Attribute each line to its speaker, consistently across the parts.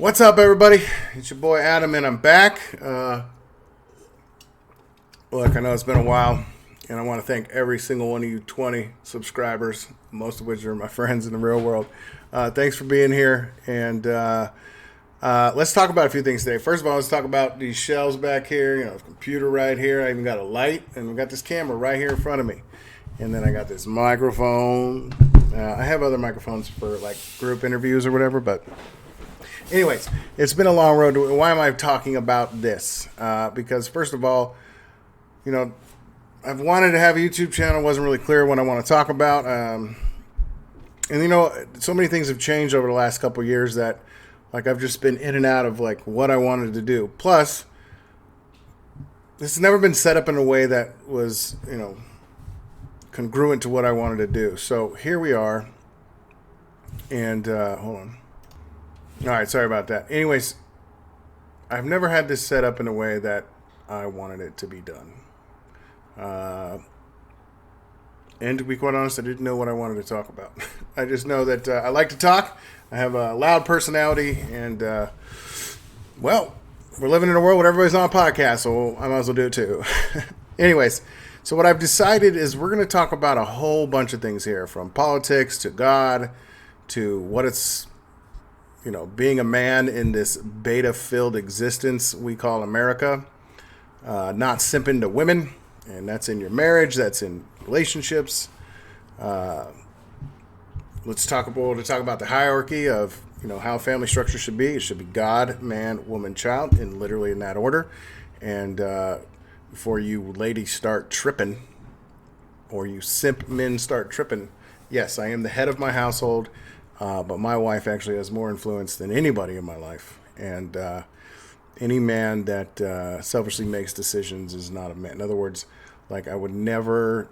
Speaker 1: What's up, everybody? It's your boy Adam, and I'm back. Look, I know it's been a while, and I want to thank every single one of you 20 subscribers, most of which are my friends in the real world. Thanks for being here, and let's talk about a few things today. First of all, let's talk about these shelves back here. You know, the computer right here. I even got a light, and we got this camera right here in front of me. And then I got this microphone. I have other microphones for like group interviews or whatever, but anyways, it's been a long road. Why am I talking about this? Because first of all, you know, I've wanted to have a YouTube channel. Wasn't really clear what I want to talk about. And you know, so many things have changed over the last couple of years that like I've just been in and out of like what I wanted to do. Plus, this has never been set up in a way that was, you know, congruent to what I wanted to do. So here we are. And hold on. All right, sorry about that. Anyways, I've never had this set up in a way that I wanted it to be done. And to be quite honest, I didn't know what I wanted to talk about. I just know that I like to talk. I have a loud personality, and well, we're living in a world where everybody's on a podcast, so I might as well do it too. Anyways, so what I've decided is we're going to talk about a whole bunch of things here, from politics to God to what it's, you know, being a man in this beta-filled existence we call America, not simping to women, and that's in your marriage, that's in relationships. Let's talk about the hierarchy of, you know, how family structure should be. It should be God, man, woman, child, and literally in that order. And before you ladies start tripping, or you simp men start tripping, yes, I am the head of my household. But my wife actually has more influence than anybody in my life. And any man that selfishly makes decisions is not a man. In other words, like I would never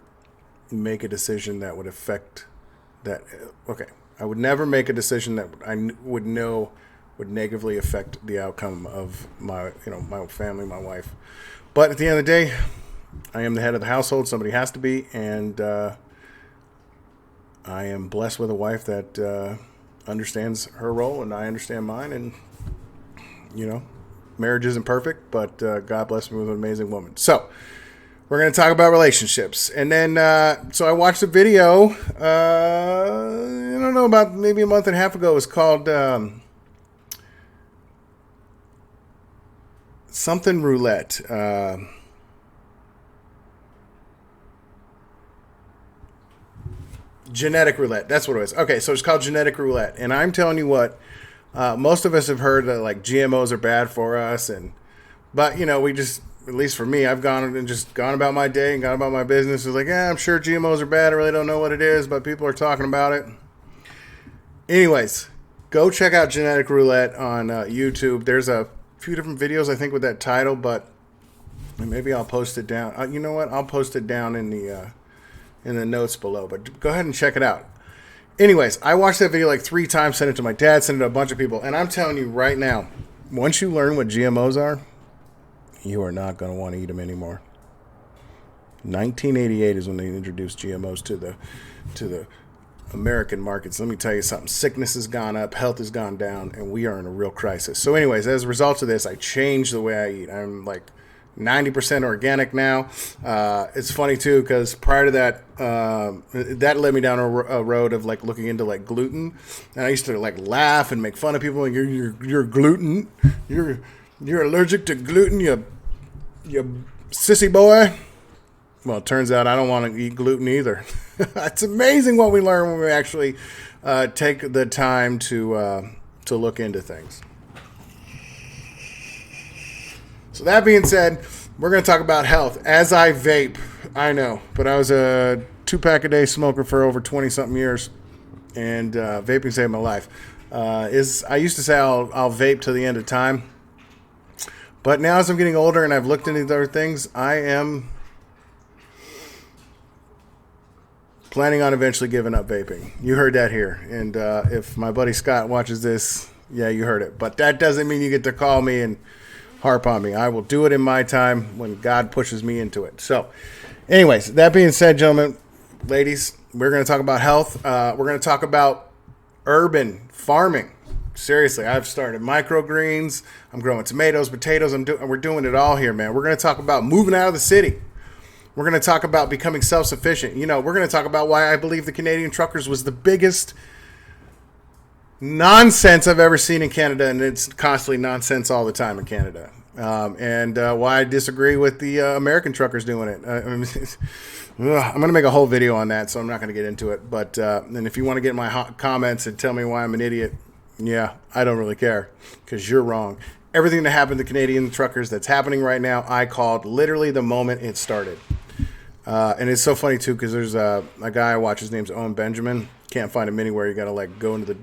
Speaker 1: make a decision that would affect that. Okay. I would never make a decision that I would know would negatively affect the outcome of my, you know, my family, my wife. But at the end of the day, I am the head of the household. Somebody has to be. And I am blessed with a wife that understands her role, and I understand mine. And, you know, marriage isn't perfect, but God bless me with an amazing woman. So we're going to talk about relationships. And then, so I watched a video, I don't know, about maybe a month and a half ago. It was called something roulette. Genetic roulette. That's what it was. Okay, so it's called genetic roulette. And I'm telling you what, most of us have heard that like GMOs are bad for us, but you know, we just, at least for me, I've gone about my day and gone about my business. It's like, yeah, I'm sure GMOs are bad. I really don't know what it is, but people are talking about it. Anyways, go check out genetic roulette on YouTube. There's a few different videos I think with that title, but maybe I'll post it down. You know what? I'll post it down in the notes below, but go ahead and check it out. Anyways, I watched that video like 3 times, sent it to my dad, sent it to a bunch of people, and I'm telling you right now, once you learn what GMOs are, you are not going to want to eat them anymore. 1988 is when they introduced GMOs to the American markets. Let me tell you something. Sickness has gone up, health has gone down, and we are in a real crisis. So anyways, as a result of this, I changed the way I eat. I'm like 90% organic now. It's funny too, because prior to that, that led me down a road of like looking into like gluten, and I used to like laugh and make fun of people. Like, you're gluten, you're allergic to gluten, you sissy boy. Well, it turns out I don't want to eat gluten either. It's amazing what we learn when we actually take the time to look into things. So that being said, we're going to talk about health. As I vape, I know, but I was a 2-pack a day smoker for over 20-something years, and vaping saved my life. I used to say I'll vape till the end of time, but now as I'm getting older and I've looked into these other things, I am planning on eventually giving up vaping. You heard that here, and if my buddy Scott watches this, yeah, you heard it. But that doesn't mean you get to call me and harp on me. I will do it in my time when God pushes me into it. So anyways, that being said, gentlemen, ladies, we're going to talk about health. We're going to talk about urban farming. Seriously, I've started microgreens. I'm growing tomatoes, potatoes. We're doing it all here, man. We're going to talk about moving out of the city. We're going to talk about becoming self-sufficient. You know, we're going to talk about why I believe the Canadian truckers was the biggest nonsense I've ever seen in Canada, and it's constantly nonsense all the time in Canada. And why I disagree with the American truckers doing it. I'm going to make a whole video on that, so I'm not going to get into it. But and if you want to get in my comments and tell me why I'm an idiot, yeah, I don't really care, because you're wrong. Everything that happened to Canadian truckers that's happening right now, I called literally the moment it started. And it's so funny, too, because there's a guy I watch. His name's Owen Benjamin. Can't find him anywhere. You got to, like, go into the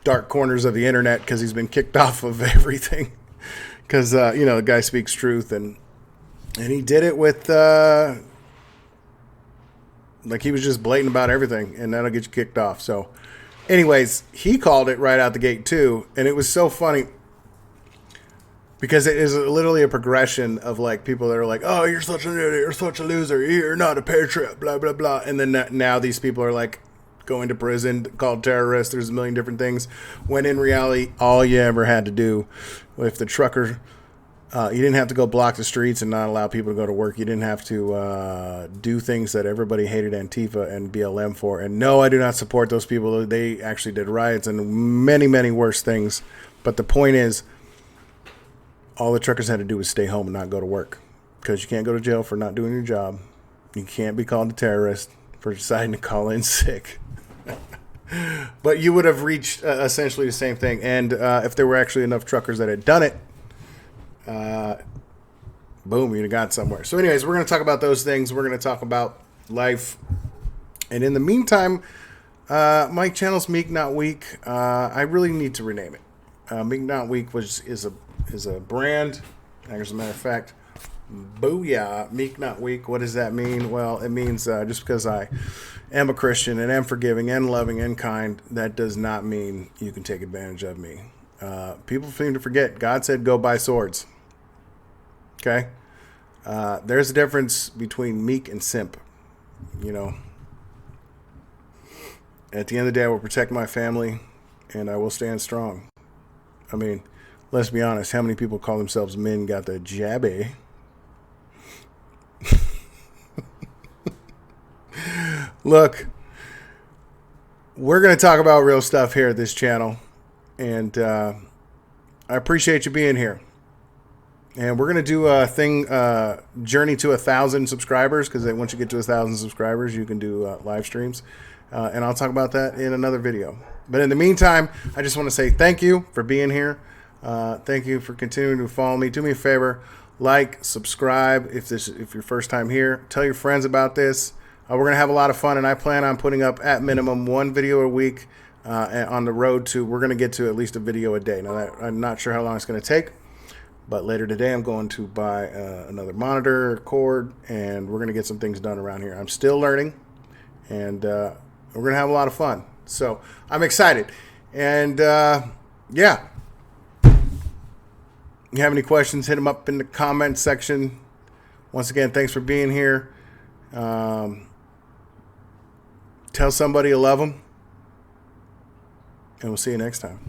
Speaker 1: dark corners of the internet because he's been kicked off of everything. Because, you know, the guy speaks truth. And he did it with, like, he was just blatant about everything. And that'll get you kicked off. So, anyways, he called it right out the gate, too. And it was so funny. Because it is literally a progression of, like, people that are like, oh, you're such an idiot, you're such a loser, you're not a patriot, blah, blah, blah. And then now these people are, like, going to prison, called terrorists. There's a million different things. When in reality, all you ever had to do, if the trucker, you didn't have to go block the streets and not allow people to go to work. You didn't have to do things that everybody hated Antifa and BLM for. And no, I do not support those people. They actually did riots and many, many worse things. But the point is, all the truckers had to do was stay home and not go to work, because you can't go to jail for not doing your job. You can't be called a terrorist for deciding to call in sick. But you would have reached essentially the same thing. And if there were actually enough truckers that had done it, boom, you'd have got somewhere. So anyways, we're going to talk about those things. We're going to talk about life. And in the meantime, my channel's Meek Not Weak. I really need to rename it. Meek Not Weak is a brand. As a matter of fact, booyah, Meek Not Weak. What does that mean? Well, it means just because I am a Christian and am forgiving and loving and kind, that does not mean you can take advantage of me. People seem to forget. God said go buy swords. Okay? There's a difference between meek and simp. You know, at the end of the day, I will protect my family and I will stand strong. I mean, let's be honest. How many people call themselves men got the jabby? Look, we're going to talk about real stuff here at this channel. And I appreciate you being here. And we're going to do a thing, journey to 1,000 subscribers. Because once you get to 1,000 subscribers, you can do live streams. And I'll talk about that in another video. But in the meantime, I just want to say thank you for being here. Thank you for continuing to follow me. Do me a favor, like, subscribe if you're first time here. Tell your friends about this. We're going to have a lot of fun, and I plan on putting up at minimum one video a week on the road to, we're going to get to at least a video a day. Now, I'm not sure how long it's going to take, but later today I'm going to buy another monitor, cord, and we're going to get some things done around here. I'm still learning, and we're going to have a lot of fun. So I'm excited. And, yeah. If you have any questions, hit them up in the comment section. Once again, thanks for being here. Tell somebody you love them. And we'll see you next time.